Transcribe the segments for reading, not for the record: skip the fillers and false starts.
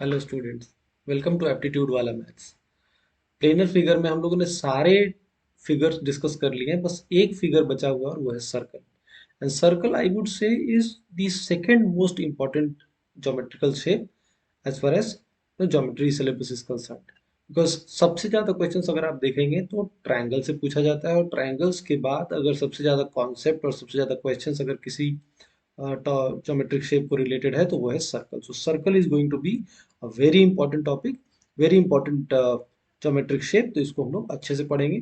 Hello students, welcome to aptitude वाला maths. Planar figure में हम लोगों ने सारे फिगर्स डिस्कस कर लिए हैं, बस एक फिगर बचा हुआ है और वो है circle. And circle I would say is the second most important geometrical shape as far as geometry syllabus is concerned. Because सबसे ज़्यादा क्वेश्चंस अगर आप देखेंगे तो ट्रायंगल से पूछा जाता है, और ट्रायंगल्स के बाद अगर सबसे ज़्यादा कॉन्सेप्ट और सबसे ज़्यादा क्वेश्चंस अगर किसी ज्योमेट्रिक शेप को रिलेटेड है तो वो है circle. So circle is going to be a very important topic, very important geometric shape. तो इसको हम लोग अच्छे से पढ़ेंगे।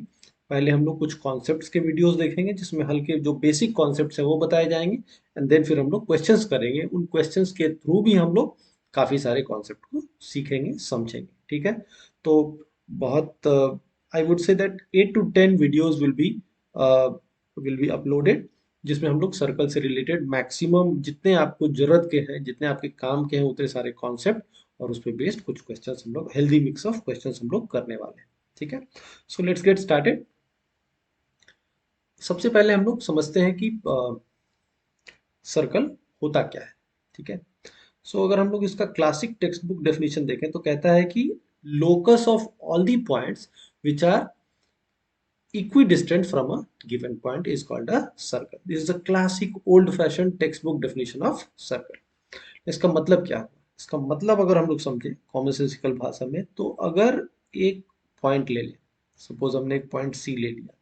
पहले हम लोग कुछ कॉन्सेप्ट्स के वीडियोस देखेंगे जिसमें हल्के जो बेसिक कॉन्सेप्ट्स हैं वो बताए जाएंगे, एंड देन फिर हम लोग क्वेश्चंस करेंगे। उन क्वेश्चंस के थ्रू भी हम लोग काफ़ी सारे कॉन्सेप्ट को सीखेंगे, समझेंगे। ठीक है, तो बहुत आई would say that 8 to 10 videos will be uploaded, जिसमें हम लोग सर्कल से रिलेटेड मैक्सिमम जितने आपको जरूरत के हैं, जितने आपके काम के हैं, उतने सारे कॉन्सेप्ट और उस पर बेस्ड कुछ क्वेश्चंस हम लोग, हेल्दी मिक्स ऑफ क्वेश्चंस हम लोग करने वाले हैं। ठीक है, सो लेट्स गेट स्टार्टेड। सबसे पहले हम लोग समझते हैं कि सर्कल होता क्या है। ठीक है, सो अगर हम लोग इसका क्लासिक टेक्स्ट बुक डेफिनेशन देखें तो कहता है कि locus of all the points which are equidistant from a given point is called a circle. This is a classic old fashioned textbook definition of circle. इसका मतलब क्या हुआ? इसका मतलब अगर हम लोग समझे कॉमन सेंसिकल भाषा में, तो अगर एक पॉइंट ले लें, सपोज हमने एक पॉइंट सी ले लिया,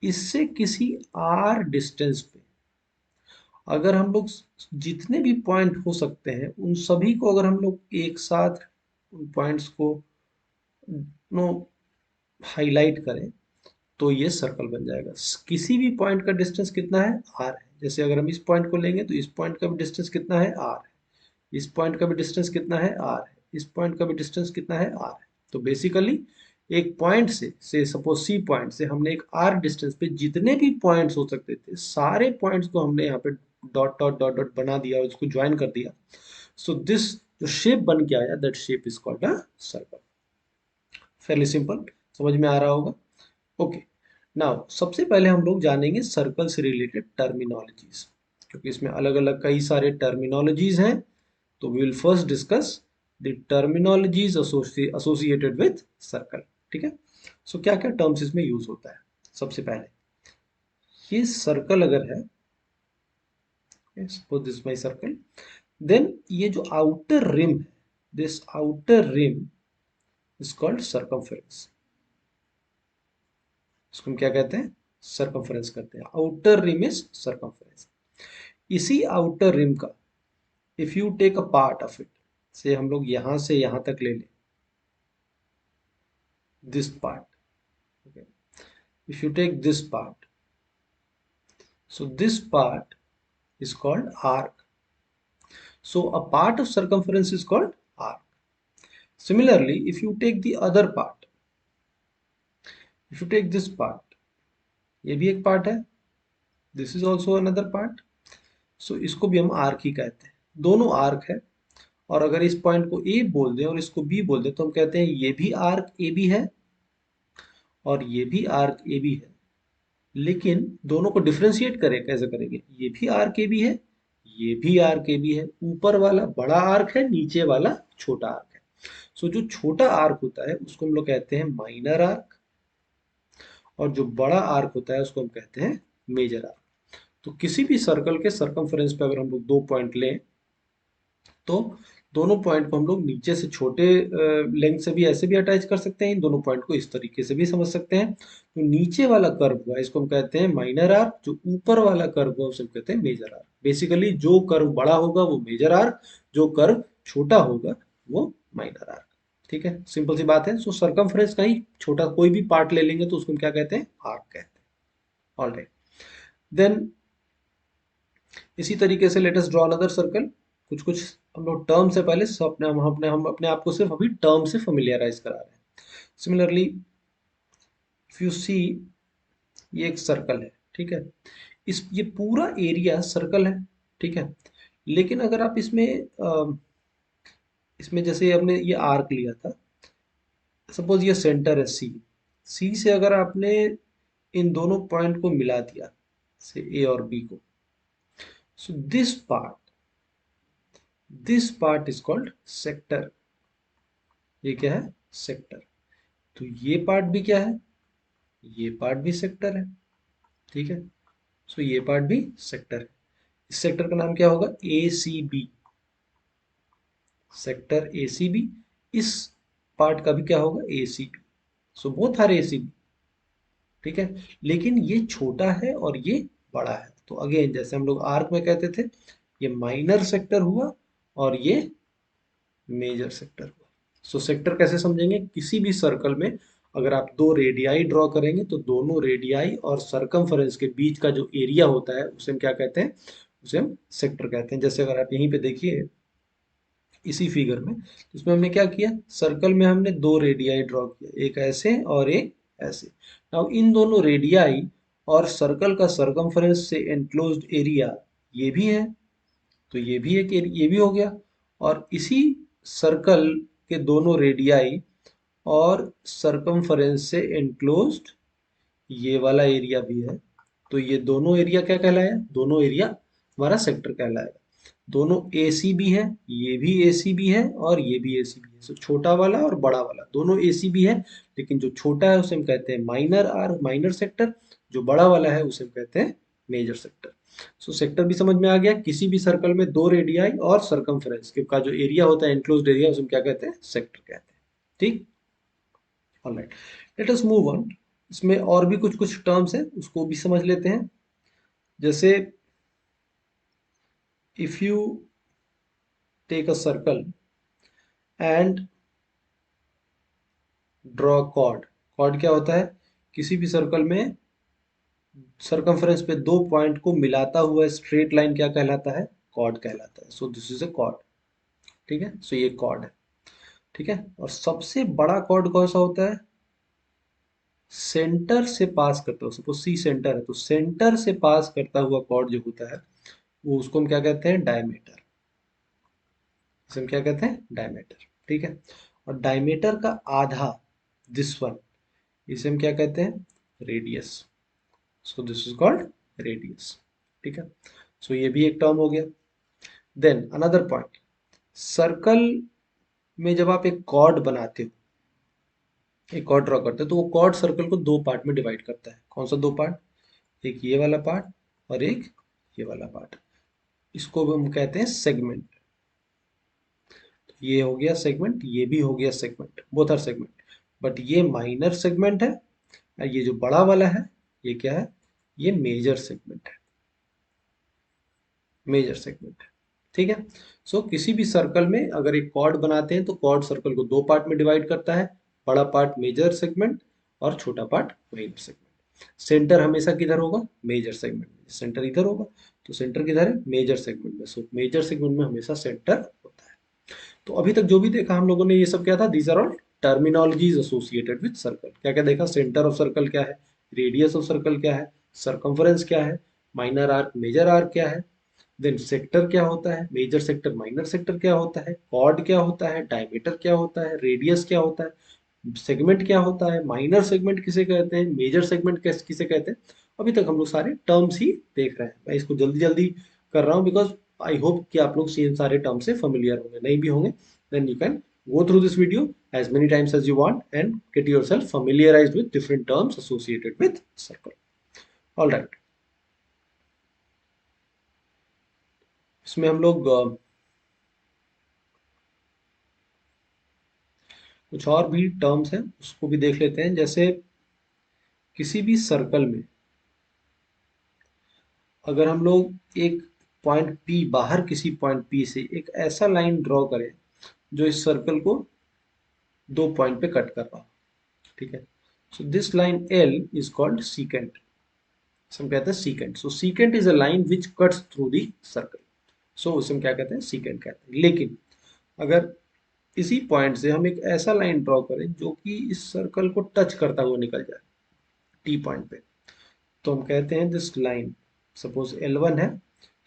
इससे किसी आर डिस्टेंस पे अगर हम लोग जितने भी पॉइंट हो सकते हैं उन सभी को अगर हम लोग एक साथ उन पॉइंट्स को नो हाईलाइट करें तो ये सर्कल बन जाएगा। किसी भी पॉइंट का डिस्टेंस कितना है? आर है। जैसे अगर हम इस पॉइंट को लेंगे तो इस पॉइंट का भी डिस्टेंस कितना है? आर है। इस पॉइंट का भी डिस्टेंस कितना है? आर है। इस पॉइंट का भी डिस्टेंस कितना है? आर है। तो बेसिकली एक पॉइंट से सपोज सी पॉइंट से हमने एक आर डिस्टेंस पे जितने भी पॉइंट्स हो सकते थे, सारे पॉइंट्स को हमने यहाँ पे डॉट डॉट डॉट डॉट बना दिया और उसको ज्वाइन कर दिया। सो दिस जो शेप बन के आया, that shape is called a circle. Fairly simple, समझ में आ रहा होगा। ओके, नाउ सबसे पहले हम लोग जानेंगे सर्कल से रिलेटेड टर्मिनोलॉजीज, क्योंकि इसमें अलग अलग कई सारे टर्मिनोलॉजीज हैं। तो we will first discuss the terminologies associated with circle. ठीक है, सो क्या क्या टर्म्स इसमें यूज होता है। सबसे पहले ये सर्कल अगर है, suppose this my circle, then ये जो आउटर रिम है, this outer rim is called circumference. इसको हम क्या कहते हैं? सर्कमफेरेंस कहते हैं। Outer rim is circumference. इसी आउटर रिम का if you take a part of it, say हम लोग यहां से यहां तक ले लें, this part, okay, if you take this part, so this part is called arc. So a part of circumference is called arc. Similarly, if you take the other part, if you take this part, ये भी एक part है, this is also another part. So इसको भी हम arc ही कहते हैं। दोनों आर्क है, और अगर इस पॉइंट को ए बोल दें और इसको बी बोल दें तो हम कहते हैं ये भी आर्क ए बी है और ये भी आर्क ए बी है। लेकिन दोनों को डिफ्रेंशिएट करें, कैसे करेंगे? ये भी आर्क ए बी है, ये भी आर्क ए बी है। ऊपर वाला बड़ा आर्क है, नीचे वाला छोटा आर्क है। सो जो छोटा आर्क होता है उसको हम लोग कहते हैं माइनर आर्क, और जो बड़ा आर्क होता है उसको हम कहते हैं मेजर आर्क। तो किसी भी सर्कल के सर्कमफेरेंस पे अगर हम लोग दो पॉइंट लें तो दोनों पॉइंट को हम लोग नीचे से छोटे लेंथ से भी ऐसे भी अटैच कर सकते हैं, इन दोनों पॉइंट को इस तरीके से भी समझ सकते हैं। तो नीचे वाला कर्व हुआ इसको हम कहते हैं माइनर आर्क, जो ऊपर वाला कर्व हुआ उसे हम कहते हैं मेजर आर्क। बेसिकली जो कर्व बड़ा होगा वो मेजर आर्क, जो कर्व छोटा होगा वो माइनर आर्क। ठीक है, सिंपल सी बात है। सो सर्कमफ्रेंस का ही छोटा कोई भी पार्ट ले लेंगे तो उसको हम क्या कहते हैं? आर्क कहते हैं। ऑल राइट, देन इसी तरीके से let us draw another circle. कुछ कुछ हम लोग टर्म से पहले हम अपने आप को सिर्फ अभी टर्म से फेमिलियराइज करा रहे हैं। सिमिलरली इफ यू सी, ये एक सर्कल है। ठीक है, इस ये पूरा एरिया सर्कल है। ठीक है, लेकिन अगर आप इसमें जैसे हमने ये आर्क लिया था, सपोज ये सेंटर है सी, सी से अगर आपने इन दोनों पॉइंट को मिला दिया, से ए और बी को, so this part is called sector. ये क्या है, सेक्टर। तो ये पार्ट भी क्या है, ये पार्ट भी सेक्टर है। ठीक है, सो ये पार्ट भी सेक्टर है। इस सेक्टर का नाम क्या होगा, A C B, sector A C B. इस पार्ट का भी क्या होगा, A C B. So both are A C B. ठीक है, लेकिन ये छोटा है और ये बड़ा है। तो अगेन जैसे हम लोग आर्क में कहते थे, ये माइनर सेक्टर हुआ और ये मेजर सेक्टर हुआ। सो सेक्टर कैसे समझेंगे, किसी भी सर्कल में अगर आप दो रेडियाई ड्रॉ करेंगे तो दोनों रेडियाई और सरकमफेरेंस के बीच का जो एरिया होता है उसे हम क्या कहते हैं, उसे हम सेक्टर कहते हैं। जैसे अगर आप यहीं पे देखिए इसी फिगर में, तो इसमें हमने क्या किया, सर्कल में हमने दो रेडियाई ड्रॉ किया, एक ऐसे और एक ऐसे। नाउ इन दोनों रेडियाई और सर्कल का सरकमफेरेंस से एनक्लोज्ड एरिया ये भी है, तो ये भी एक ये भी हो गया। और इसी सर्कल के दोनों रेडियाई और सरकमफेरेंस से एनक्लोज्ड ये वाला एरिया भी है। तो ये दोनों एरिया क्या कहलाया, दोनों एरिया हमारा सेक्टर कहलाएगा। दोनों ए सी बी है, ये भी ए सी बी है और ये भी ए सी बी है। तो छोटा वाला और बड़ा वाला दोनों ए सी बी है, लेकिन जो छोटा है उसे हम कहते हैं माइनर आर, माइनर सेक्टर। जो बड़ा वाला है उसे हम कहते हैं मेजर सेक्टर। सो सेक्टर भी समझ में आ गया, किसी भी सर्कल में दो रेडियाई और सरकमफेरेंस का जो एरिया होता है, एनक्लोज्ड एरिया, उसे हम क्या कहते हैं, सेक्टर कहते हैं। ठीक, alright, let us move on. इसमें और भी कुछ कुछ टर्म्स हैं, उसको भी समझ लेते हैं। जैसे if you take a circle and draw chord. Chord क्या होता है, किसी भी सर्कल में सरकमफेरेंस पे दो पॉइंट को मिलाता हुआ स्ट्रेट लाइन क्या कहलाता है, कॉर्ड कहलाता है। So this is a chord. ठीक है, सो ये कॉर्ड है। ठीक है, और सबसे बड़ा कॉर्ड कौन सा होता है, सेंटर से पास करता है। सपोज सी सेंटर है, तो सेंटर से पास करता हुआ कॉर्ड जो होता है वो उसको हम क्या कहते हैं, डायमीटर। इसे हम क्या कहते हैं, डायमीटर। ठीक है, और डायमीटर का आधा, दिस वन, इसे हम क्या कहते हैं, radius. So this is called radius. ठीक है, सो ये भी एक टर्म हो गया। देन अनदर पॉइंट, सर्कल में जब आप एक कॉर्ड बनाते हो, एक कॉर्ड ड्रॉ करते हो, तो वो कॉर्ड सर्कल को दो पार्ट में डिवाइड करता है। कौन सा दो पार्ट, एक ये वाला पार्ट और एक ये वाला पार्ट। इसको हम कहते हैं सेगमेंट। तो ये हो गया सेगमेंट, ये भी हो गया segment, both are segment. But ये माइनर सेगमेंट है और ये जो बड़ा वाला है ये क्या है, ये मेजर सेगमेंट है, मेजर सेगमेंट है। ठीक है, सो किसी भी सर्कल में अगर एक कॉर्ड बनाते हैं तो कॉर्ड सर्कल को दो पार्ट में डिवाइड करता है, बड़ा पार्ट मेजर सेगमेंट और छोटा पार्ट माइनर सेगमेंट। सेंटर हमेशा किधर होगा, मेजर सेगमेंट में। सेंटर इधर होगा, तो सेंटर किधर है, मेजर सेगमेंट में। सो मेजर सेगमेंट में हमेशा सेंटर होता है। तो अभी तक जो भी देखा हम लोगों ने, ये सब क्या था, these are all terminologies associated with circle. क्या क्या देखा, सेंटर ऑफ सर्कल क्या है, रेडियस ऑफ सर्कल क्या है, सरकमफेरेंस क्या है, माइनर आर्क मेजर आर्क क्या है, देन सेक्टर क्या होता है, मेजर सेक्टर माइनर सेक्टर क्या होता है, कॉर्ड क्या होता है, डायमीटर क्या होता है, रेडियस क्या होता है, सेगमेंट क्या होता है, माइनर सेगमेंट किसे कहते हैं, मेजर सेगमेंट किसे कहते हैं। अभी तक हम लोग सारे टर्म्स ही देख रहे हैं। मैं इसको जल्दी जल्दी कर रहा हूँ बिकॉज आई होप कि आप लोग इन सारे टर्म से familiar होंगे। नहीं भी होंगे then you can go through this video as many times as you want and get yourself familiarized with different terms associated with circle. All right, इसमें हम लोग कुछ और भी टर्म्स हैं उसको भी देख लेते हैं। जैसे किसी भी सर्कल में अगर हम लोग एक पॉइंट P, बाहर किसी पॉइंट P से एक ऐसा लाइन ड्रॉ करें जो इस सर्कल को दो पॉइंट पे कट कर रहा हो। ठीक है, so this line L is called secant. हम कहते हैं secant. So secant is a line which cuts through the circle. सो उसे हम क्या कहते हैं, सीकेंट कहते हैं। लेकिन अगर इसी पॉइंट से हम एक ऐसा लाइन ड्रॉ करें जो कि इस सर्कल को टच करता हुआ निकल जाए टी पॉइंट पे, तो हम कहते हैं दिस लाइन, सपोज L1 है,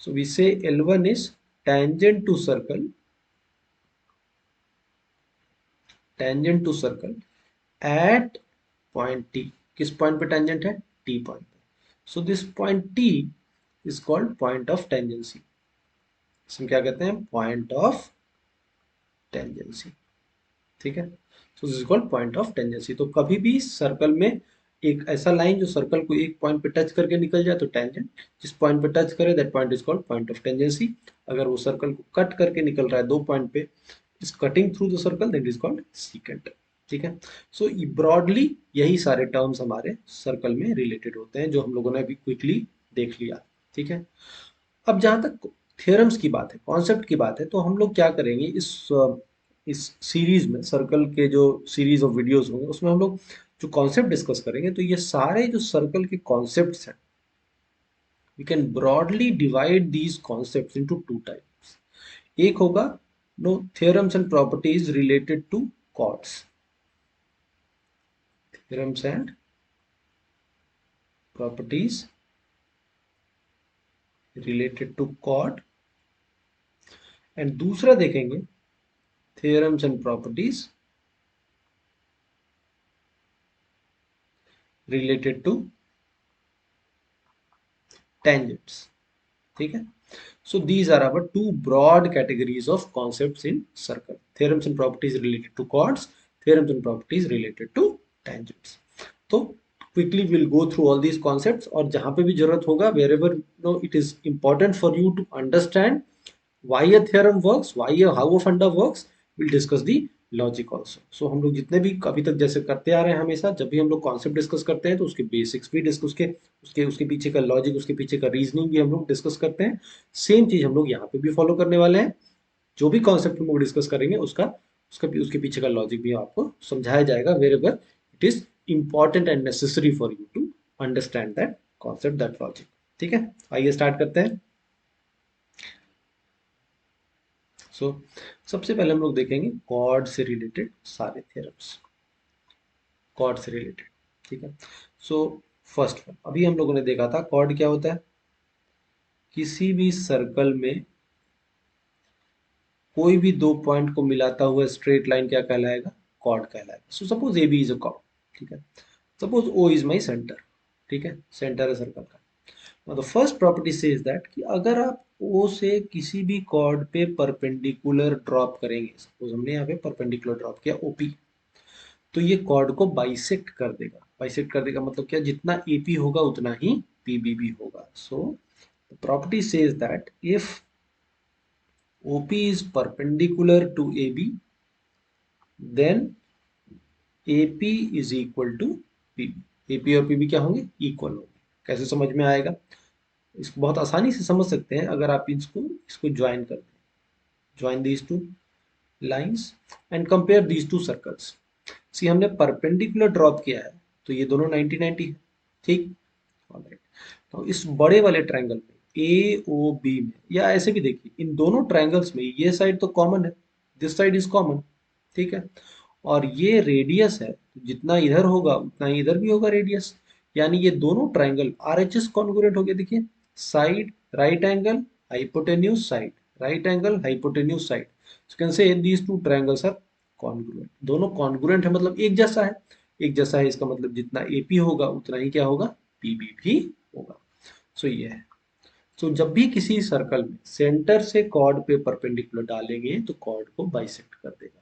सो we say L1 is tangent to circle, tangent to circle at point T। किस पॉइंट पे टेंजेंट है, T पॉइंट पे। So this point T is called point of tangency. हम क्या कहते हैं, पॉइंट ऑफ टेंजेंसी। ठीक है। So this is called point of tangency. तो कभी भी सर्कल में एक ऐसा लाइन जो सर्कल को एक पॉइंट पे टच करके निकल जाए तो टेंजेंट, जिस पॉइंट पे टच करे that point is called point of tangency. अगर वो सर्कल को कट करके निकल रहा है दो पॉइंट पे, is cutting through the circle, that is called secant. ठीक है। सो ब्रॉडली यही सारे टर्म्स हमारे सर्कल में रिलेटेड होते हैं जो हम लोगों ने अभी क्विकली देख लिया। ठीक है। अब जहां तक थ्योरम्स की बात है, कॉन्सेप्ट की बात है, तो हम लोग क्या करेंगे इस सीरीज में, सर्कल के जो सीरीज ऑफ वीडियोस होंगे उसमें हम लोग जो कॉन्सेप्ट डिस्कस करेंगे, तो ये सारे जो सर्कल के कॉन्सेप्ट्स हैं, we can broadly divide these concepts into two types. एक होगा no theorems and properties related to chords, theorems and properties related to chord, and दूसरा देखेंगे theorems and properties related to tangents. ठीक है। So these are our two broad categories of concepts in circle: theorems and properties related to chords, theorems and properties related to tangents. तो quickly we'll go through all these concepts, और जहां पे भी जरूरत होगा, wherever it is important for you to understand why a theorem works, how a funda works, we'll discuss the logic also. So हम लोग जितने भी अभी तक जैसे करते आ रहे हैं, हमेशा जब भी हम लोग कॉन्सेप्ट डिस्कस करते हैं तो उसके बेसिक्स भी डिस्कस, उसके उसके उसके पीछे का लॉजिक, उसके पीछे का रीजनिंग भी हम लोग डिस्कस करते हैं। सेम चीज हम लोग यहाँ पे भी फॉलो करने वाले हैं। जो भी कॉन्सेप्ट हम लोग डिस्कस करेंगे उसका उसके पीछे का लॉजिक भी आपको समझाया जाएगा, wherever it is important and necessary for you to understand that concept, that logic. ठीक है, आइए स्टार्ट करते हैं। सो सबसे पहले हम लोग देखेंगे कॉर्ड से रिलेटेड सारे थ्योरम्स, कॉर्ड से रिलेटेड। ठीक है। सो फर्स्ट वन, अभी हम लोगों ने देखा था कॉर्ड क्या होता है। किसी भी सर्कल में कोई भी दो पॉइंट को मिलाता हुआ स्ट्रेट लाइन क्या कहलाएगा? कॉर्ड कहलाएगा। So suppose A B is a chord. ठीक है। Suppose O is my centre. ठीक है, सेंटर है सर्कल का। The first property says that कि अगर आप ओ से किसी भी कॉर्ड पे परपेंडिकुलर ड्रॉप करेंगे, सपोज हमने यहाँ पे परपेंडिकुलर ड्रॉप किया ओपी, तो ये कॉर्ड को बाइसेक्ट कर देगा। बाइसेक्ट कर देगा मतलब क्या? जितना एपी होगा उतना ही पीबी भी होगा। So the property says that if OP is perpendicular to AB, then AP is equal to PB. AP और पीबी क्या होंगे? इक्वल होंगे। कैसे समझ में आएगा? इसको बहुत आसानी से समझ सकते हैं अगर आप इसको इसको ज्वाइन कर दें। Join these two lines and compare these two circles. See हमने परपेंडिकुलर ड्रॉप किया है तो ये दोनों 90 90 है। ठीक। ऑलराइट। तो इस बड़े वाले ट्रायंगल में ए ओ बी में, या ऐसे भी देखिए इन दोनों ट्रायंगल्स में ये साइड तो कॉमन है, दिस साइड इज कॉमन। ठीक है। और ये रेडियस है, तो जितना इधर होगा उतना ही इधर भी होगा रेडियस। यानी ये दोनों ट्रायंगल आरएचएस कॉन्ग्रुएंट हो गए। देखिए side right angle hypotenuse side, right angle hypotenuse side, so can say these two triangles are congruent. दोनों कॉन्ग्रुएंट है मतलब एक जैसा है। एक जैसा है इसका मतलब जितना एपी होगा उतना ही क्या होगा? पीबी भी होगा। सो ये है। सो जब भी किसी सर्कल में सेंटर से कॉर्ड पे परपेंडिकुलर डालेंगे तो कॉर्ड को बाइसेक्ट कर देगा।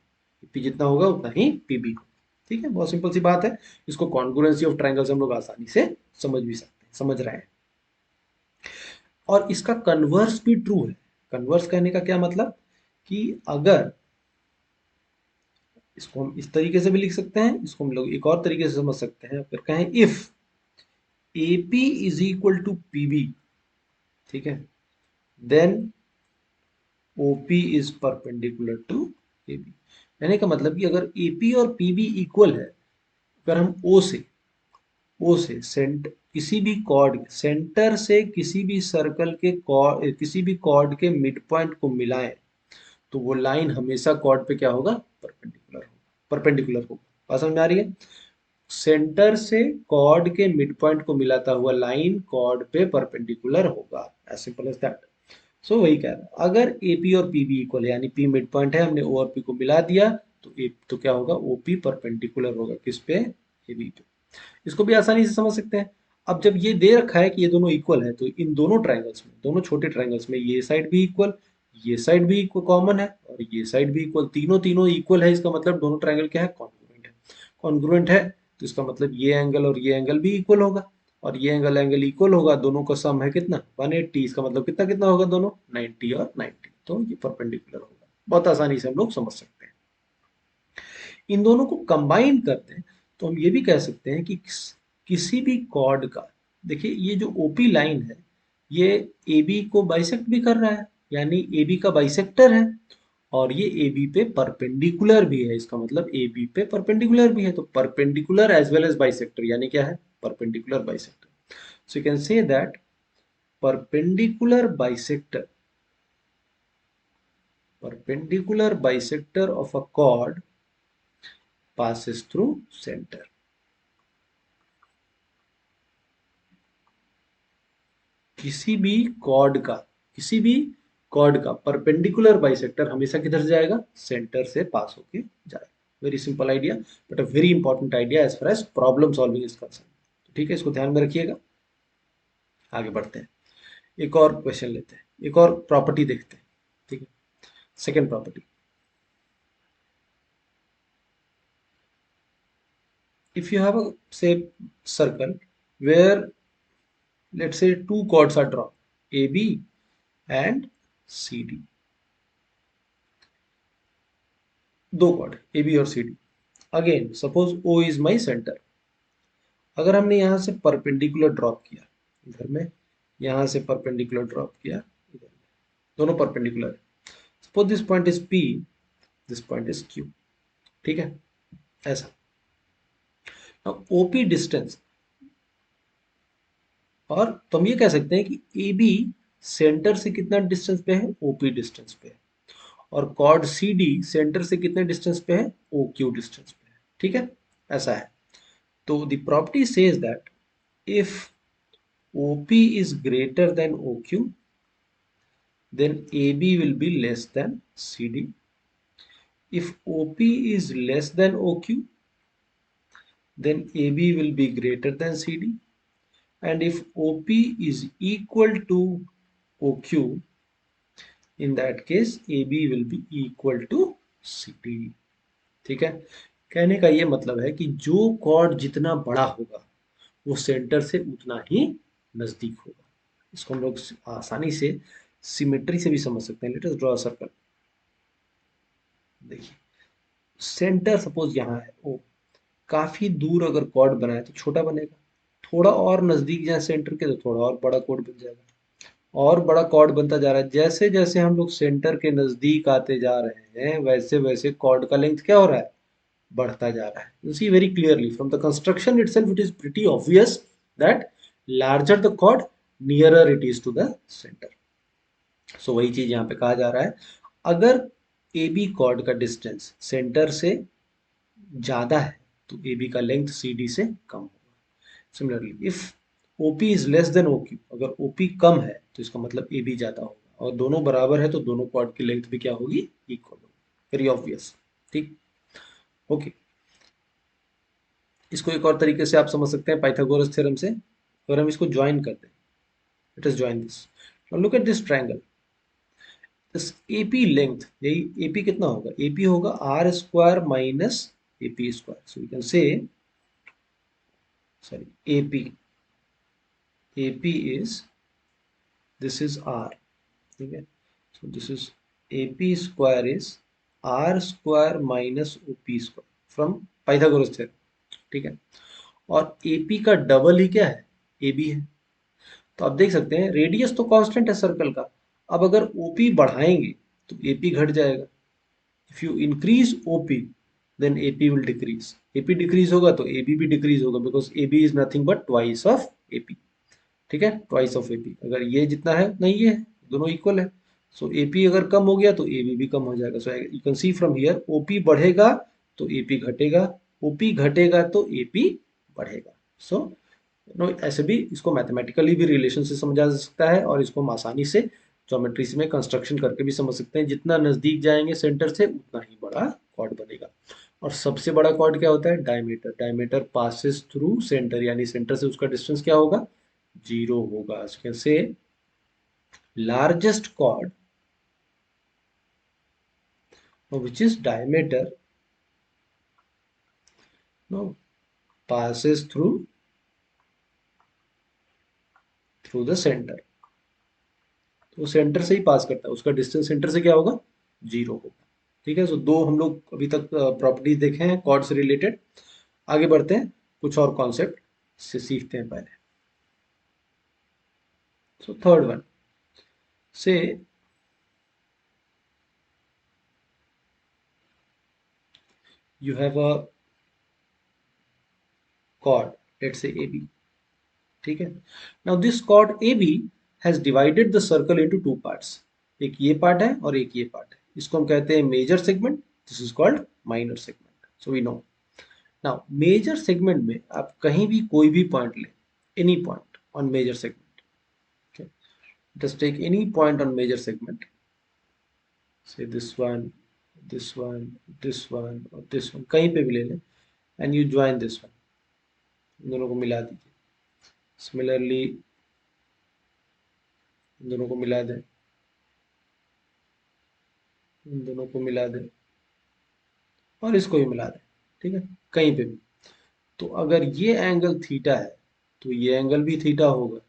पी जितना होगा उतना ही पीबी होगा। ठीक है, बहुत सिंपल सी बात है। इसको कॉन्ग्रुएंसी ऑफ ट्रायंगल्स हम लोग आसानी से समझ भी सकते हैं, समझ रहे हैं। और इसका कन्वर्स भी ट्रू है। कन्वर्स कहने का क्या मतलब? कि अगर इसको हम इस तरीके से भी लिख सकते हैं, इसको हम लोग एक और तरीके से समझ सकते हैं। फिर कहें if AP is equal to PB, ठीक है, then OP is perpendicular to AB। कहने का मतलब कि अगर AP और PB इक्वल है, अगर हम O से किसी भी कॉर्ड सेंटर से किसी भी सर्कल के कॉर्ड, किसी भी कॉर्ड के मिड पॉइंट को मिलाएं, तो वो लाइन हमेशा कॉर्ड पे क्या होगा? परपेंडिकुलर होगा। परपेंडिकुलर होगा। बात समझ में आ रही है? सेंटर से कॉर्ड के मिड पॉइंट को मिलाता हुआ लाइन कॉर्ड पे परपेंडिकुलर होगा। As simple as that. So वही कह रहा है, अगर एपी और पीबी इक्वल है, यानी पी मिड पॉइंट है, हमने ओ और पी को मिला दिया, तो ए तो क्या होगा? ओपी परपेंडिकुलर होगा किस पे? एबी पे। इसको भी आसानी से समझ सकते हैं। अब जब ये दे रखा है कि ये दोनों इक्वल है, तो इन दोनों ट्रायंगल्स में, दोनों छोटे ट्रायंगल्स में ये साइड भी इक्वल, ये साइड भी कॉमन है और ये साइड भी इक्वल, तीनों तीनों इक्वल है, इसका मतलब दोनों ट्रायंगल क्या है, कॉन्ग्रुएंट है। कॉन्ग्रुएंट है तो इसका मतलब ये एंगल और ये एंगल भी इक्वल होगा, और ये एंगल इक्वल होगा, दोनों का सम है कितना 180, इसका मतलब कितना कितना होगा दोनों 90 और 90, तो ये परपेंडिकुलर होगा। बहुत आसानी से हम लोग समझ सकते हैं। इन दोनों को कंबाइन करते हैं तो हम ये भी कह सकते हैं कि किसी भी कॉर्ड का, देखिए ये जो ओपी लाइन है ये ए बी को बाइसेक्ट भी कर रहा है, यानी ए बी का बाइसेक्टर है, और ये ए बी पे परपेंडिकुलर भी है, इसका मतलब ए बी पे परपेंडिकुलर भी है, तो perpendicular as well as bisector, यानी क्या है, perpendicular bisector. So you can say that perpendicular bisector, perpendicular bisector of a chord passes through center। किसी भी कॉर्ड का, किसी भी कॉर्ड का परपेंडिकुलर बाइसेक्टर हमेशा किधर जाएगा, सेंटर से पास होके जाएगा। Very simple idea, but a very important idea as far as problem solving is concern. ठीक है, इसको ध्यान में रखिएगा। आगे बढ़ते हैं, एक और क्वेश्चन लेते हैं, एक और प्रॉपर्टी देखते हैं। ठीक है, second property, if you have a say circle where let's say two chords are drawn, AB and CD, दो कॉर्ड ए बी और C D. Again suppose O is my centre, अगर हमने यहाँ से परपेंडिकुलर ड्रॉप किया इधर में, यहाँ से परपेंडिकुलर ड्रॉप किया इधर में, दोनों परपेंडिकुलर है, suppose this point is P, this point is Q. ठीक है, ऐसा। अब ओपी डिस्टेंस, और तो हम ये कह सकते हैं कि ए बी सेंटर से कितना डिस्टेंस पे है, ओपी डिस्टेंस पे है, और कॉर्ड सी डी सेंटर से कितने डिस्टेंस पे है, ओ क्यू डिस्टेंस पे है। ठीक है, ऐसा है। तो the property says that if OP is greater than OQ, then AB will be less than CD. If OP is less than OQ, then AB will be greater than CD. And if OP is equal to OQ, in that case AB will be equal to CD। ठीक है, कहने का ये मतलब है कि जो cord जितना बड़ा होगा वो सेंटर से उतना ही नजदीक होगा। इसको हम लोग आसानी से सिमेट्री से भी समझ सकते हैं। Let us draw a circle. देखिए सेंटर सपोज यहाँ है ओ, काफी दूर अगर कॉर्ड बनाए तो छोटा बनेगा, थोड़ा और नजदीक जाए सेंटर के तो थोड़ा और बड़ा कॉर्ड बन जाएगा, और बड़ा कॉर्ड बनता जा रहा है। जैसे जैसे हम लोग सेंटर के नजदीक आते जा रहे हैं वैसे वैसे कॉर्ड का लेंथ क्या हो रहा है, बढ़ता जा रहा है। You see very clearly from the construction itself it is pretty obvious that larger the chord nearer it is to the centre. So वही चीज यहाँ पे कहा जा रहा है, अगर ए बी कॉर्ड का डिस्टेंस सेंटर से ज्यादा है तो ए बी का लेंथ सी डी से कम होगा। Similarly if OP is less than O Q, अगर ओपी कम है तो इसका मतलब ए बी ज्यादा होगा, और दोनों बराबर है तो दोनों कॉर्ड की लेंथ भी क्या होगी, इक्वल होगी। Very obvious. ठीक, ओके। इसको एक और तरीके से आप समझ सकते हैं पाइथागोरस थ्योरम से, अगर हम इसको ज्वाइन कर दें, let us join this, look at this triangle, this AP length, यही AP कितना होगा, AP होगा r square minus AP square, so we can say sorry AP is, this is R। ठीक है, so this is AP square is R square minus OP square from Pythagoras theorem. ठीक है, और AP का double ही क्या है, AB है। तो आप देख सकते हैं रेडियस तो कांस्टेंट है सर्कल का, अब अगर OP बढ़ाएंगे तो AP घट जाएगा। If you increase OP then AP will decrease, AP decrease होगा तो AB भी डिक्रीज होगा, because AB is nothing but twice of AP। ठीक है, ट्वाइस ऑफ AP, अगर ये जितना है उतना ये है, दोनों इक्वल है। सो AP अगर कम हो गया तो AB भी कम हो जाएगा। सो you can see from here OP बढ़ेगा तो AP घटेगा, OP घटेगा तो AP बढ़ेगा। सो नो, ऐसे भी इसको मैथमेटिकली भी रिलेशन से समझा जा सकता है, और इसको हम आसानी से ज्योमेट्री में कंस्ट्रक्शन करके भी समझ सकते हैं। जितना नजदीक जाएंगे सेंटर से उतना ही बड़ा कॉर्ड बनेगा। और सबसे बड़ा कॉर्ड क्या होता है, diameter, diameter passes through centre, यानी सेंटर से उसका डिस्टेंस क्या होगा, जीरो होगा। कैसे largest chord which is diameter passes through the center। तो सेंटर से ही पास करता है, उसका डिस्टेंस सेंटर से क्या होगा, 0 होगा। ठीक है, तो दो हम लोग अभी तक प्रॉपर्टीज देखे हैं कॉर्ड से रिलेटेड। आगे बढ़ते हैं, कुछ और कॉन्सेप्ट से सीखते हैं पहले। सो थर्ड वन से you have a chord, let's say AB। ठीक है, now this chord AB has divided the circle into two parts। एक ये पार्ट है और एक ये पार्ट है, इसको हम कहते हैं major segment, this is called minor segment. So we know now major segment में आप कहीं भी कोई भी पॉइंट ले, any point on major segment, okay, just take any point on major segment, say this one, this one, this one और this one, कहीं पे भी ले लें, and you join this one, इन दोनों को मिला दीजिए। सिमिलरली इन दोनों को मिला दें, इन दोनों को मिला दें और इसको भी मिला दें। ठीक है, कहीं पे भी। तो अगर ये एंगल थीटा है तो ये एंगल भी थीटा होगा,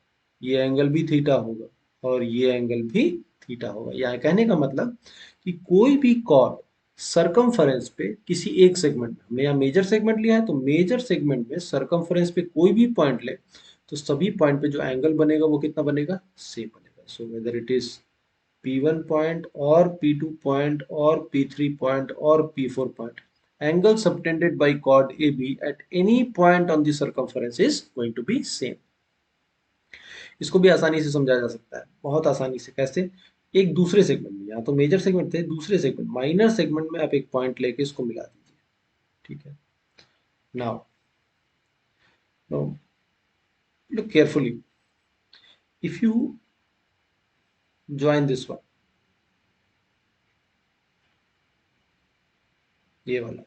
ये एंगल भी थीटा होगा और ये एंगल भी थीटा होगा। यहाँ कहने का मतलब कि कोई भी कॉर्ड सरकमफरेंस पे किसी एक सेगमेंट में, हमने यहाँ मेजर सेगमेंट लिया है तो मेजर सेगमेंट में सरकमफरेंस पे कोई भी पॉइंट ले तो सभी पॉइंट पे जो एंगल बनेगा वो कितना बनेगा, सेम बनेगा। So whether it is P1 point or P2 point or P3 point or P4 point, angle subtended by chord AB at any point on the circumference is going to be same। इसको भी आसानी से समझा जा सकता है, बहुत आसानी से। कैसे, एक दूसरे सेगमेंट में, यहाँ तो मेजर सेगमेंट थे, दूसरे सेगमेंट माइनर सेगमेंट में आप एक पॉइंट लेके इसको मिला दीजिए। ठीक है, now look carefully, if you join this one, ये वाला,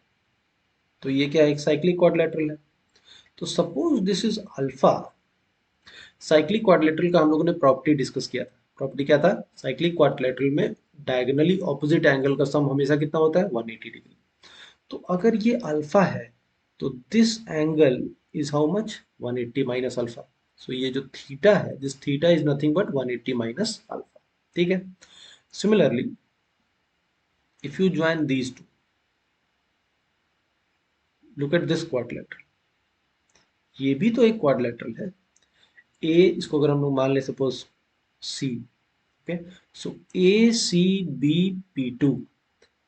तो ये क्या है, एक साइक्लिक क्वाड्रिलेटरल है। तो suppose this is alpha. Cyclic quadrilateral का हम लोगों ने प्रॉपर्टी डिस्कस किया था। प्रॉपर्टी क्या था, साइक्लिक क्वाड्रिलेटरल में डायगोनली ऑपोजिट एंगल का सम हमेशा कितना होता है, 180 डिग्री। तो अगर ये अल्फा है तो this angle is how much, 180 minus alpha. So ये जो थीटा है, this theta is nothing but 180 minus alpha. ठीक है, similarly if you join these two, look at this quadrilateral, ये भी तो एक क्वाड्रिलेटरल है। ए, इसको अगर हम लोग मान ले suppose C, okay, so ACB P2,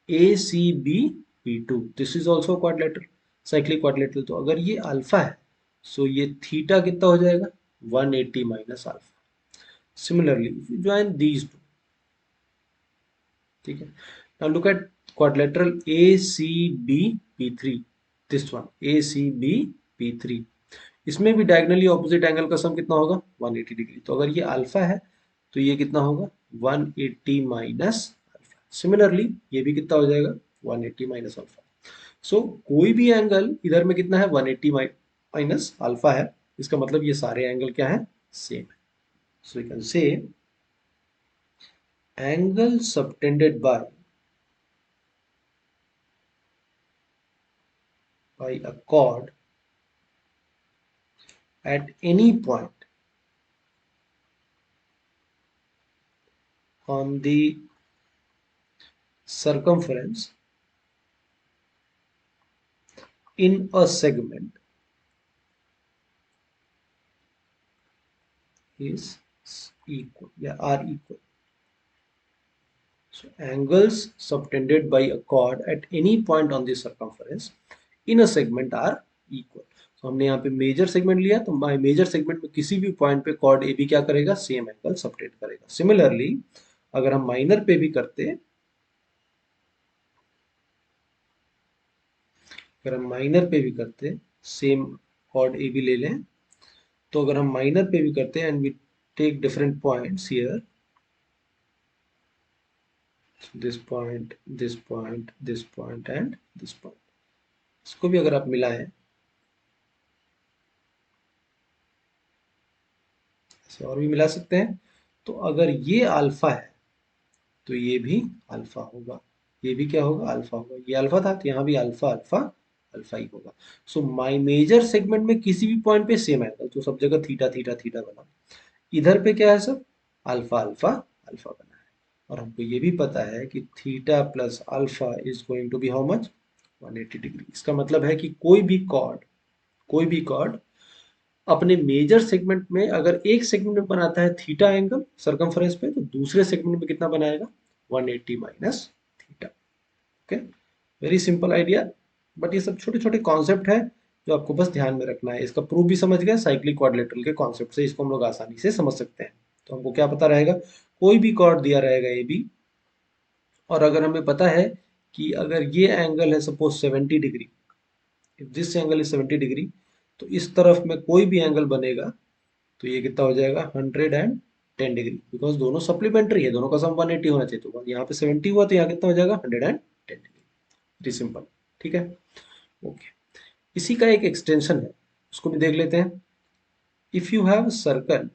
ACB P2, this is also quadrilateral, cyclic quadrilateral। तो अगर ये अल्फा है सो ये थीटा कितना हो जाएगा, 180 minus alpha. Similarly if you join these to, ठीक है, now look at quadrilateral ACB P3, this one ACB P3, इसमें भी डायगनली ऑपोजिट एंगल का सम कितना होगा, 180 डिग्री। तो अगर ये अल्फा है तो ये कितना होगा, 180 माइनस अल्फा। सिमिलरली ये भी कितना हो जाएगा, 180 माइनस अल्फा। सो कोई भी एंगल इधर में कितना है, 180 माइनस अल्फा है। इसका मतलब ये सारे एंगल क्या है, सेम है। सो यू कैन से angle subtended by a chord at any point on the circumference in a segment is equal, yeah, are equal। So angles subtended by a chord at any point on the circumference in a segment are equal। तो हमने यहाँ पे major segment लिया तो major segment में किसी भी point पे कॉर्ड ए बी क्या करेगा, सेम एंगल सबटेंड करेगा। सिमिलरली अगर हम माइनर पे भी करते, अगर हम माइनर पे भी करते, सेम कॉर्ड ए बी ले लें, तो अगर हम माइनर पे भी करते हैं and we take different points here, this point, this point, this point and this point, इसको भी अगर आप मिलाएं, ऐसे और भी मिला सकते हैं। तो अगर ये अल्फा है तो ये भी अल्फा होगा। ये भी क्या होगा, अल्फा होगा। ये अल्फा था तो यहाँ भी अल्फा अल्फा अल्फा ही होगा। सो माई मेजर सेगमेंट में किसी भी पॉइंट पे सेम एंगल, तो सब जगह थीटा थीटा थीटा बना। इधर पे क्या है सब, अल्फा अल्फा अल्फा बना है। और हमको ये भी पता है कि theta plus alpha is going to be how much, 180 degree. इसका मतलब है कि कोई भी कॉर्ड अपने मेजर सेगमेंट में अगर एक सेगमेंट में बनाता है थीटा एंगल सरकमफ्रेंस पे, तो दूसरे सेगमेंट में कितना बनाएगा, 180 minus theta. Okay, very simple idea. But ये सब छोटे छोटे कॉन्सेप्ट है जो आपको बस ध्यान में रखना है। इसका प्रूफ भी समझ गए, साइक्लिक क्वाड्रिलेटरल के कॉन्सेप्ट से इसको हम लोग आसानी से समझ सकते हैं। तो हमको क्या पता रहेगा, कोई भी कॉर्ड दिया रहेगा ए बी, और अगर हमें पता है कि अगर ये एंगल है suppose 70 degree, if this angle is 70 degree, तो इस तरफ में कोई भी एंगल बनेगा तो ये कितना हो जाएगा, 110 डिग्री, बिकॉज दोनों सप्लीमेंट्री है, दोनों का सम 180 होना चाहिए। तो यहाँ पे 70 हुआ तो यहाँ कितना हो जाएगा, 110 डिग्री। वेरी सिंपल, ठीक है, ओके। इसी का एक एक्सटेंशन है, उसको भी देख लेते हैं। If you have circle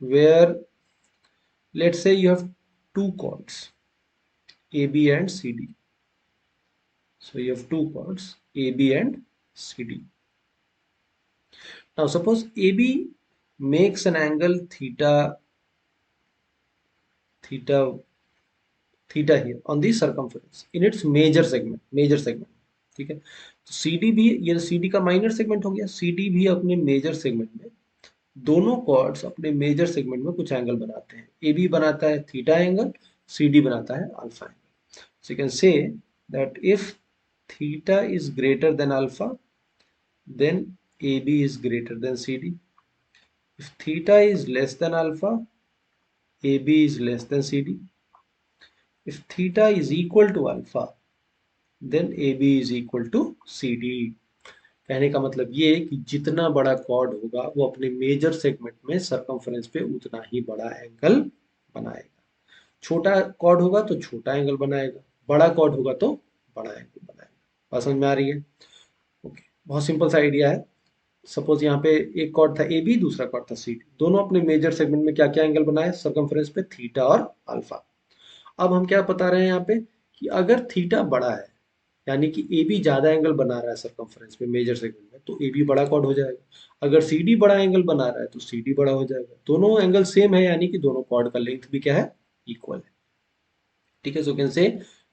where let's say you have two chords AB and CD. So you have two chords AB and CD. Now suppose AB makes an angle theta theta theta here on the circumference in its major segment, ठीक है। तो CD भी, ये CD का minor segment हो गया, CD भी अपने मेजर सेगमेंट में, दोनों कॉर्ड्स अपने मेजर सेगमेंट में कुछ एंगल बनाते हैं। AB बनाता है थीटा एंगल, CD बनाता है alpha angle. So you can say that if theta is greater than alpha, then AB is greater than CD. If theta is less than alpha, AB is less than CD. If theta is equal to alpha, then AB is equal to CD. कहने का मतलब ये है कि जितना बड़ा cord होगा वो अपने मेजर सेगमेंट में सरकमफ्रेंस पे उतना ही बड़ा एंगल बनाएगा। छोटा कॉर्ड होगा तो छोटा एंगल बनाएगा, बड़ा कॉर्ड होगा तो बड़ा एंगल बनाएगा। बात समझ में आ रही है? ओके, बहुत सिंपल सा आइडिया है। सपोज यहाँ पे एक कॉर्ड था ए बी, दूसरा कॉर्ड था सी डी, दोनों अपने मेजर सेगमेंट में क्या क्या एंगल बनाए सरकमफ्रेंस पे, थीटा और अल्फा। अब हम क्या बता रहे हैं यहाँ पे कि अगर थीटा बड़ा है, यानी कि ए बी ज्यादा एंगल बना रहा है सरकमफ्रेंस में मेजर सेगमेंट में, तो ए बी बड़ा कॉर्ड हो जाएगा। अगर सी डी बड़ा एंगल बना रहा है तो सी डी बड़ा हो जाएगा। दोनों एंगल सेम है, यानी कि दोनों कॉर्ड का लेंथ भी क्या है, इक्वल है। ठीक है, so can say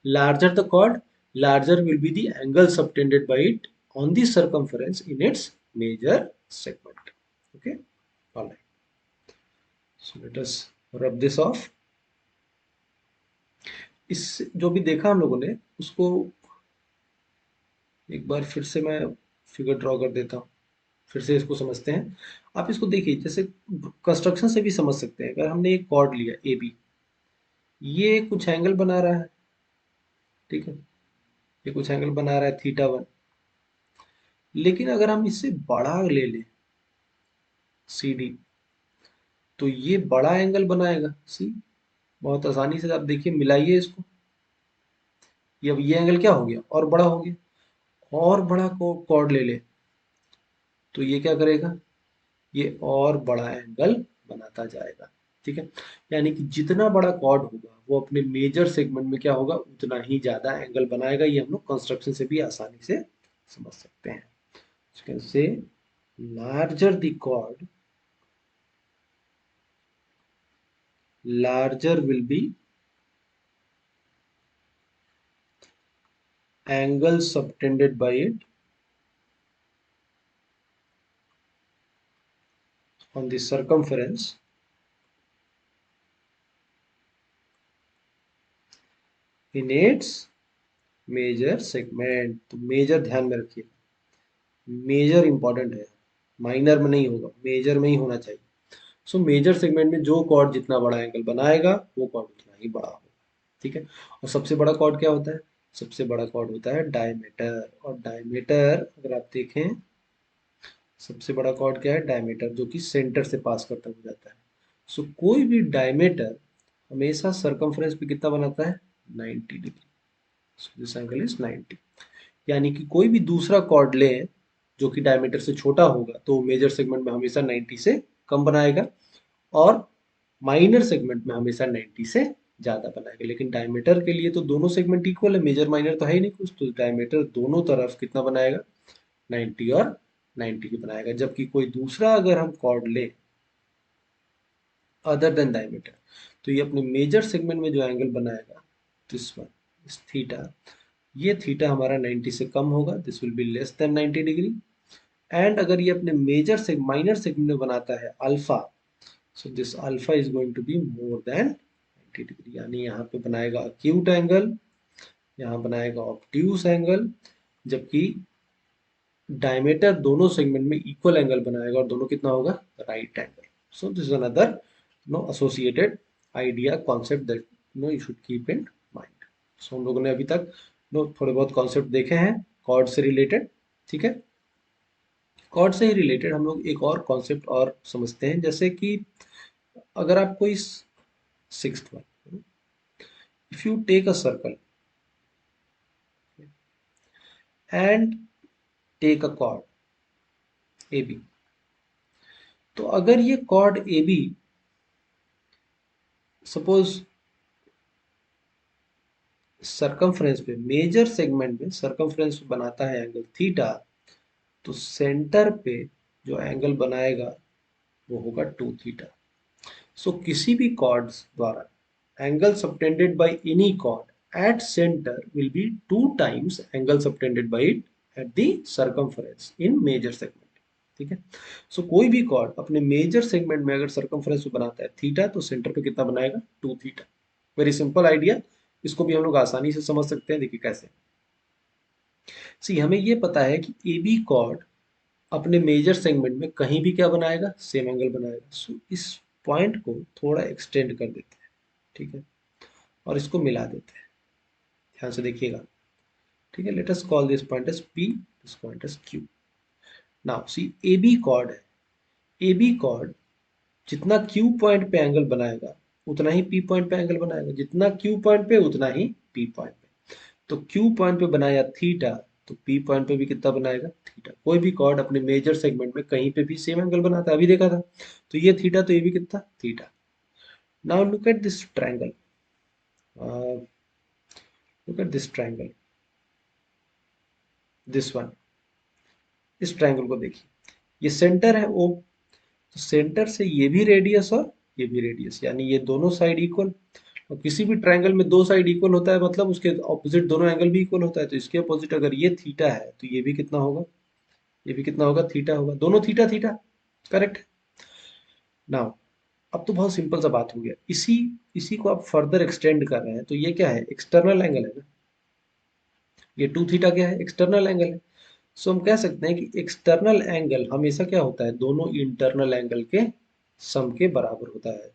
larger the chord, larger will be the angle subtended by it on the circumference in its major segment. Okay, all right, so let us rub this off. इस जो भी देखा हम लोगों ने उसको एक बार फिर से मैं फिगर ड्रॉ कर देता हूँ, फिर से इसको समझते हैं। आप इसको देखिए, जैसे कंस्ट्रक्शन से भी समझ सकते हैं। अगर हमने एक कॉर्ड लिया ए बी, ये कुछ एंगल बना रहा है, ठीक है, ये कुछ एंगल बना रहा है थीटा 1, लेकिन अगर हम इससे बड़ा ले लें सी डी, तो ये बड़ा एंगल बनाएगा। सी, बहुत आसानी से आप देखिए, मिलाइए इसको, ये अब ये एंगल क्या हो गया, और बड़ा हो गया। और बड़ा कॉर्ड ले ले तो ये क्या करेगा, ये और बड़ा एंगल बनाता जाएगा। ठीक है, यानी कि जितना बड़ा कॉर्ड होगा वो अपने मेजर सेगमेंट में क्या होगा, उतना ही ज्यादा एंगल बनाएगा। ये हम लोग कंस्ट्रक्शन से भी आसानी से समझ सकते हैं। Say larger the chord, larger will be angle subtended by it on the circumference in its major segment। तो मेजर ध्यान में रखिए, मेजर इंपॉर्टेंट है, माइनर में नहीं होगा, मेजर में ही होना चाहिए। सो मेजर सेगमेंट में जो कॉर्ड जितना बड़ा एंगल बनाएगा वो कॉर्ड उतना ही बड़ा होगा। ठीक है, और सबसे बड़ा कॉर्ड क्या होता है, सबसे बड़ा कॉर्ड होता है डायमीटर। और डायमीटर अगर आप देखें, सबसे बड़ा कॉर्ड क्या है, डायमीटर, जो कि सेंटर से पास करता हुआ जाता है। सो कोई भी डायमीटर हमेशा सरकमफ्रेंस पे कितना बनाता है, 90 degree. So this angle is 90। यानी कि कोई भी दूसरा कॉर्ड लें जो कि डायमीटर से छोटा होगा तो मेजर सेगमेंट में हमेशा 90 से कम बनाएगा, और माइनर सेगमेंट में हमेशा 90 से ज्यादा बनाएगा। लेकिन डायमीटर के लिए तो दोनों सेगमेंट इक्वल है, मेजर माइनर तो है ही नहीं कुछ, तो डायमीटर दोनों तरफ कितना बनाएगा, 90 और 90 की बनाएगा। जबकि कोई दूसरा अगर हम कॉर्ड ले अदर देन डायमीटर, तो ये अपने मेजर सेगमेंट में जो एंगल बनाएगा, दिस वन इस थीटा, ये थीटा हमारा 90 से कम होगा, this will be less than 90 degree. And अगर ये अपने माइनर सेगमेंट में बनाता है alpha, so this alpha is going to be more than 90 degree, यानी यहाँ पे बनाएगा अक्यूट एंगल, यहाँ बनाएगा ऑब्ट्यूस एंगल, जबकि डायमीटर दोनों सेगमेंट में इक्वल एंगल बनाएगा और दोनों कितना होगा, right angle. So this is another no associated idea concept that no you should keep in mind. सो हम लोगों ने अभी तक नो थोड़े बहुत कॉन्सेप्ट देखे हैं कॉर्ड से रिलेटेड, ठीक है। कॉर्ड से ही रिलेटेड हम लोग एक और कॉन्सेप्ट और समझते हैं, जैसे कि अगर आप कोई sixth one, if you take a circle and take a chord A B, तो अगर ये chord A B suppose circumference पे, मेजर सेगमेंट में सरकमफ्रेंस पे बनाता है एंगल थीटा, तो सेंटर पे जो एंगल बनाएगा वो होगा 2 थीटा। सो किसी भी कॉर्ड्स द्वारा angle subtended by any chord at centre will be 2 times angle subtended by it at the circumference in major segment, ठीक है। सो कोई भी कॉर्ड अपने मेजर सेगमेंट में अगर सरकमफ्रेंस बनाता है थीटा, तो सेंटर पे कितना बनाएगा, 2 थीटा। वेरी सिंपल आइडिया, इसको भी हम लोग आसानी से समझ सकते हैं। देखिए कैसे, सी हमें ये पता है कि ए बी कॉर्ड अपने मेजर सेगमेंट में कहीं भी क्या बनाएगा, सेम एंगल बनाएगा। सो इस पॉइंट को थोड़ा एक्सटेंड कर देते हैं, ठीक है, और इसको मिला देते हैं। ध्यान से देखिएगा, ठीक है। Let us call this point as P, this point as Q. Now see A B chord है, ए बी कॉर्ड जितना क्यू पॉइंट पे एंगल बनाएगा उतना ही पी पॉइंट पे एंगल बनाएगा, जितना क्यू पॉइंट पे उतना ही पी पॉइंट पे। तो क्यू पॉइंट पे बनाया थीटा, तो पी पॉइंट पे भी कितना बनाएगा, थीटा। कोई भी कॉर्ड अपने मेजर सेगमेंट में कहीं पे भी सेम एंगल बनाता है, अभी देखा था। तो ये थीटा, तो ये भी कितना, theta. Now look at this triangle, look at this triangle, this one, इस ट्रायंगल को देखिए, ये सेंटर है ओ, तो सेंटर से ये भी रेडियस और ये भी रेडियस, यानी ये दोनों साइड इक्वल। और किसी भी ट्रायंगल में दो साइड इक्वल होता है, मतलब उसके ऑपोजिट दोनों एंगल भी इक्वल होता है। तो इसके अपोजिट अगर ये थीटा है, तो ये भी कितना होगा, ये भी कितना होगा, थीटा होगा। दोनों थीटा थीटा, करेक्ट। नाउ अब तो बहुत सिंपल सा बात हो गया। इसी इसी को आप फर्दर एक्सटेंड कर रहे हैं, तो ये क्या है, एक्सटर्नल एंगल है ना। ये 2 थीटा क्या है, एक्सटर्नल एंगल है। सो हम कह सकते हैं कि एक्सटर्नल एंगल हमेशा क्या होता है, दोनों इंटरनल एंगल के सम के बराबर होता है।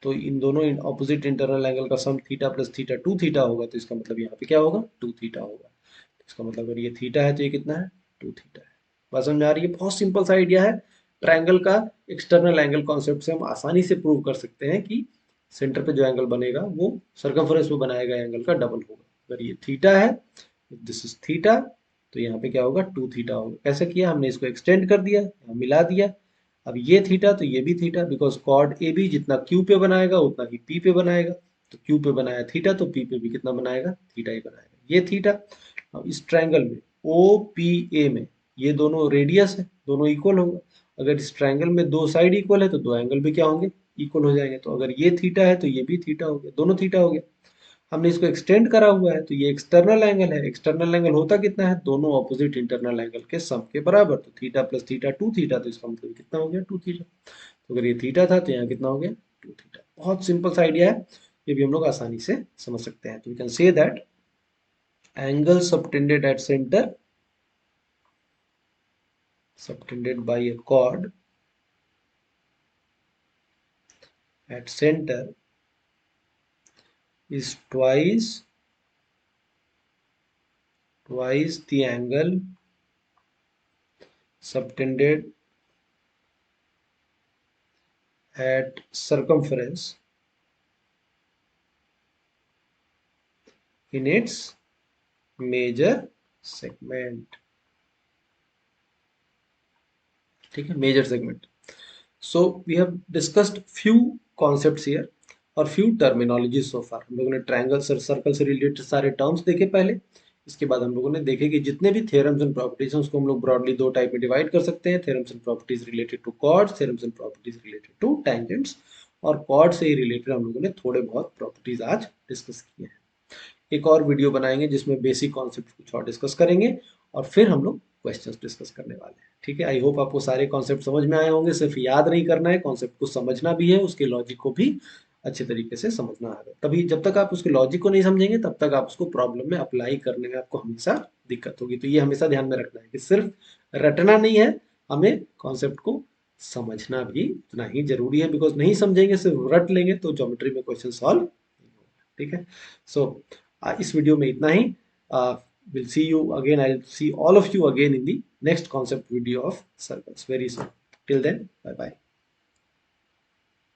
तो इन दोनों ऑपोजिट इंटरनल एंगल का सम थीटा प्लस थीटा 2 थीटा होगा, तो इसका मतलब यहाँ पे क्या होगा, 2 थीटा होगा। इसका मतलब अगर ये थीटा है तो ये कितना है, 2 थीटा है। बात समझ में आ रही है, बहुत सिंपल सा आइडिया है। ट्रायंगल का एक्सटर्नल एंगल कॉन्सेप्ट से हम आसानी से प्रूव कर सकते हैं कि सेंटर पे जो एंगल बनेगा वो सर्कमफ्रेंस पे बनाए गए एंगल का डबल होगा। अगर ये थीटा है, दिस इज थीटा, तो यहाँ पे क्या होगा, 2 थीटा होगा। कैसे किया हमने, इसको एक्सटेंड कर दिया, यहाँ मिला दिया। अब ये थीटा तो ये भी theta, because chord A B जितना क्यू पे बनाएगा उतना ही पी पे बनाएगा। तो क्यू पे बनाया थीटा, तो पी पे भी कितना बनाएगा, थीटा ही बनाएगा। ये थीटा। अब इस ट्रायंगल में ओ पी ए में ये दोनों रेडियस है, दोनों इक्वल होगा। अगर इस ट्रायंगल में दो साइड इक्वल है, तो दो एंगल भी क्या होंगे, इक्वल हो जाएंगे। तो अगर ये थीटा है तो ये भी थीटा हो गया, दोनों थीटा हो गया। हमने इसको एक्सटेंड करा हुआ है, तो ये एक्सटर्नल एंगल है। एक्सटर्नल एंगल होता कितना है, दोनों ऑपोजिट इंटरनल एंगल के सम के बराबर। तो थीटा प्लस थीटा 2 थीटा, तो इसका मतलब कितना हो गया, 2 थीटा। तो अगर ये थीटा था तो यहाँ कितना हो गया, 2 थीटा। बहुत सिंपल सा आइडिया है, ये भी हम लोग आसानी से समझ सकते हैं। तो we can say that angle subtended at centre, subtended by a chord at center is twice the angle subtended at circumference in its major segment। ठीक है, major segment. So we have discussed few concepts here. और few terminology so far. हम लोगों ने triangle circle से related सारे terms देखे पहले। इसके बाद हम लोगों ने देखे कि जितने भी थ्योरम्स एंड प्रॉपर्टीज हैं उसको हम लोग ब्रॉडली दो टाइप में डिवाइड कर सकते हैं, theorems and properties related to chords, theorems and properties related to tangents. और कॉर्ड से ही रिलेटेड हम लोगों ने थोड़े बहुत प्रॉपर्टीज आज डिस्कस किए हैं। एक और वीडियो बनाएंगे जिसमें बेसिक कॉन्सेप्ट कुछ और डिस्कस करेंगे और फिर हम लोग क्वेश्चंस डिस्कस करने वाले हैं। ठीक है, आई होप आपको सारे कॉन्सेप्ट समझ में आए होंगे। सिर्फ याद नहीं करना है, कॉन्सेप्ट को समझना भी है, उसके लॉजिक को भी अच्छे तरीके से समझना है। तभी जब तक आप उसके लॉजिक को नहीं समझेंगे तब तक आप उसको प्रॉब्लम में अप्लाई करने में आपको हमेशा दिक्कत होगी। तो ये हमेशा ध्यान में रखना है कि सिर्फ रटना नहीं है, हमें कॉन्सेप्ट को समझना भी उतना ही जरूरी है। बिकॉज नहीं समझेंगे, सिर्फ रट लेंगे तो ज्योमेट्री में क्वेश्चन सॉल्व नहीं होगा। ठीक है, सो इस वीडियो में इतना ही। Will see you again, I will see all of you again in the next concept video of circles very soon. Till then, bye bye.